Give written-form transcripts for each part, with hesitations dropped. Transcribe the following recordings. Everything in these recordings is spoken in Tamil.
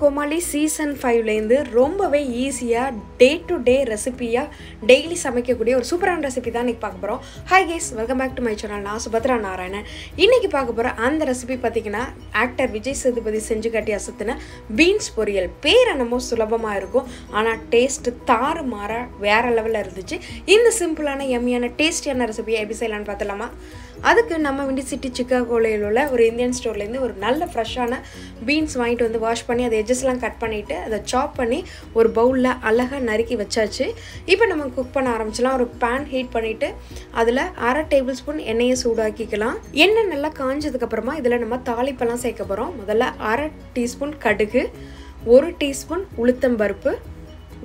கோமாளி சீசன் 5லேருந்து ரொம்பவே ஈஸியாக டே டு டே ரெசிபியாக டெய்லி சமைக்கக்கூடிய ஒரு சூப்பரான ரெசிபி தான் இன்றைக்கி பார்க்க போகிறோம். Hi guys, welcome back to my channel. நான் சுபத்ரா நாராயணன். இன்றைக்கி பார்க்க போகிற அந்த ரெசிபி பார்த்திங்கன்னா ஆக்டர் விஜய் சேதுபதி செஞ்சு கட்டி அசத்தின பீன்ஸ் பொரியல். பேர் என்னமோ சுலபமாக இருக்கும், ஆனால் டேஸ்ட்டு தாறு மாற வேறு லெவலில் இருந்துச்சு. இந்த சிம்பிளான எம்மியான டேஸ்டியான ரெசிபியை எப்படி செய்யலான்னு பார்த்துலாமா? அதுக்கு நம்ம விண்டி சிட்டி சிக்காகோலையில் உள்ள ஒரு இந்தியன் ஸ்டோர்லேருந்து ஒரு நல்ல ஃப்ரெஷ்ஷான பீன்ஸ் வாங்கிட்டு வந்து வாஷ் பண்ணி அதை எட்ஜஸ்லாம் கட் பண்ணிவிட்டு அதை சாப் பண்ணி ஒரு பவுலில் அழகாக நறுக்கி வச்சாச்சு. இப்போ நம்ம குக் பண்ண ஆரம்பிச்சலாம். ஒரு பேன் ஹீட் பண்ணிவிட்டு அதில் 1/2 டேபிள் ஸ்பூன் எண்ணெயை சூடாக்கிக்கலாம். எண்ணெய் நல்லா காஞ்சதுக்கப்புறமா இதில் நம்ம தாளிப்பெல்லாம் சேர்க்க போகிறோம். முதல்ல 1/2 டீஸ்பூன் கடுகு, 1 டீஸ்பூன் உளுத்தம்பருப்பு,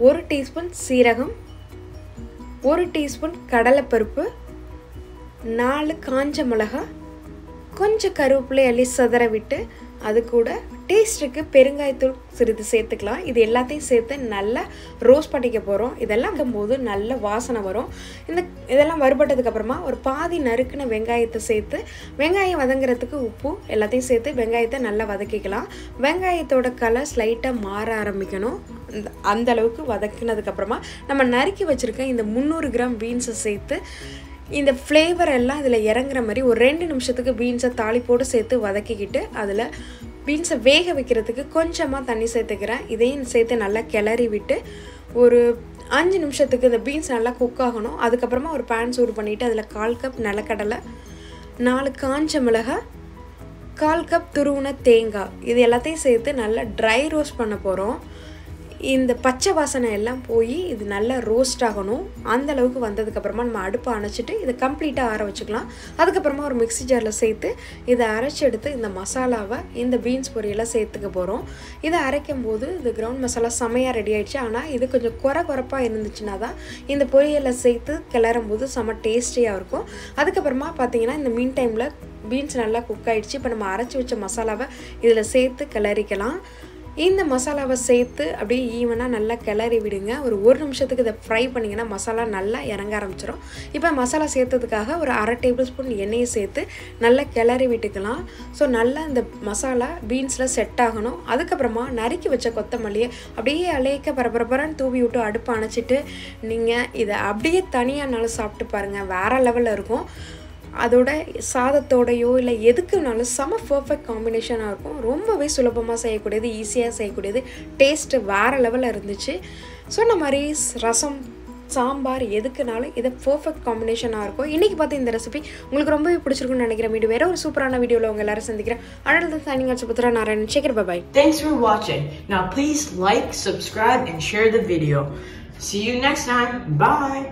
1 டீஸ்பூன் சீரகம், 1 டீஸ்பூன் கடலைப்பருப்பு, 4 காஞ்ச மிளகா, கொஞ்சம் கருவேப்பிலை அள்ளி சதற விட்டு அது கூட டேஸ்ட்டுக்கு பெருங்காயத்தூள் சிறிது சேர்த்துக்கலாம். இது எல்லாத்தையும் சேர்த்து நல்லா ரோஸ்ட் பண்ணிக்க போகிறோம். இதெல்லாம் போது நல்ல வாசனை வரும். இதெல்லாம் வறுபட்டதுக்கப்புறமா ஒரு பாதி நறுக்குன வெங்காயத்தை சேர்த்து வெங்காயம் வதங்குறதுக்கு உப்பு எல்லாத்தையும் சேர்த்து வெங்காயத்தை நல்லா வதக்கிக்கலாம். வெங்காயத்தோட கலர் ஸ்லைட்டாக மாற ஆரம்பிக்கணும். அந்த அளவுக்கு வதக்கினதுக்கப்புறமா நம்ம நறுக்கி வச்சுருக்க இந்த 300 கிராம் பீன்ஸை சேர்த்து இந்த ஃப்ளேவர் எல்லாம் இதில் இறங்குற மாதிரி ஒரு 2 நிமிஷத்துக்கு பீன்ஸை தாளிப்போடு சேர்த்து வதக்கிக்கிட்டு அதில் பீன்ஸை வேக வைக்கிறதுக்கு கொஞ்சமாக தண்ணி சேர்த்துக்கிறேன். இதையும் சேர்த்து நல்லா கிளறி விட்டு ஒரு 5 நிமிஷத்துக்கு இந்த பீன்ஸ் நல்லா குக் ஆகணும். அதுக்கப்புறமா ஒரு பேன் சூடு பண்ணிவிட்டு அதில் 1/4 கப் நிலக்கடலை, 4 காஞ்ச மிளகாய், 1/4 கப் துருவின தேங்காய், இது எல்லாத்தையும் சேர்த்து நல்லா ட்ரை ரோஸ்ட் பண்ண போகிறோம். இந்த பச்சை வாசனை எல்லாம் போய் இது நல்லா ரோஸ்ட் ஆகணும். அந்த அளவுக்கு வந்ததுக்கப்புறமா நம்ம அடுப்பை அணைச்சிட்டு இதை கம்ப்ளீட்டாக ஆற வச்சுக்கலாம். அதுக்கப்புறமா ஒரு மிக்ஸி ஜாரில் சேர்த்து இதை அரைச்சி எடுத்து இந்த மசாலாவை இந்த பீன்ஸ் பொரியலை சேர்த்துக்க போகிறோம். இதை அரைக்கும் போது இந்த கிரவுண்ட் மசாலா செமையாக ரெடி ஆகிடுச்சு. ஆனால் இது கொஞ்சம் குறைப்பாக இருந்துச்சுன்னா தான் இந்த பொரியலை சேர்த்து கிளறும் போது செம்ம டேஸ்டியாக இருக்கும். அதுக்கப்புறமா பார்த்தீங்கன்னா இந்த மீன் டைமில் பீன்ஸ் நல்லா குக் ஆகிடுச்சு. இப்போ நம்ம அரைச்சி வச்ச மசாலாவை இதில் சேர்த்து கிளறிக்கலாம். இந்த மசாலாவை சேர்த்து அப்படியே ஈவனாக நல்லா கிளறி விடுங்க. ஒரு 1 நிமிஷத்துக்கு இதை ஃப்ரை பண்ணிங்கன்னா மசாலா நல்லா இறங்க ஆரம்பிச்சிடும். இப்போ மசாலா சேர்த்ததுக்காக ஒரு 1/2 டேபிள் ஸ்பூன் எண்ணெயை சேர்த்து நல்லா கிளறி விட்டுக்கலாம். ஸோ நல்லா இந்த மசாலா பீன்ஸில் செட் ஆகணும். அதுக்கப்புறமா நறுக்கி வச்ச கொத்தமல்லியை அப்படியே அலேக்க பரபரன்னு தூவி விட்டு அடுப்பை அணைச்சிட்டு நீங்கள் இதை அப்படியே தனியானாலும் சாப்பிட்டு பாருங்கள், வேறு லெவலில் இருக்கும். அதோட சாதத்தோடையோ இல்லை எதுக்குனாலும் செம பர்ஃபெக்ட் காம்பினேஷனாக இருக்கும். ரொம்பவே சுலபமாக செய்யக்கூடியது, ஈஸியாக செய்யக்கூடியது, டேஸ்ட்டு வேறு லெவலில் இருந்துச்சு. சொன்ன மாதிரி ரசம், சாம்பார் எதுக்குனாலும் இது பர்ஃபெக்ட் காம்பினேஷனாக இருக்கும். இன்றைக்கி பார்த்து இந்த ரெசிபி உங்களுக்கு ரொம்பவே பிடிச்சிருக்குன்னு நினைக்கிறேன். வீடியோ வேறு ஒரு சூப்பரான வீடியோவில் உங்கள் எல்லாரும் சந்திக்கிறேன். அடல் signing off Subhadra Narayanan. Shekar, bye. Thanks for watching. Now please like, subscribe and share the video. See you next time. Bye.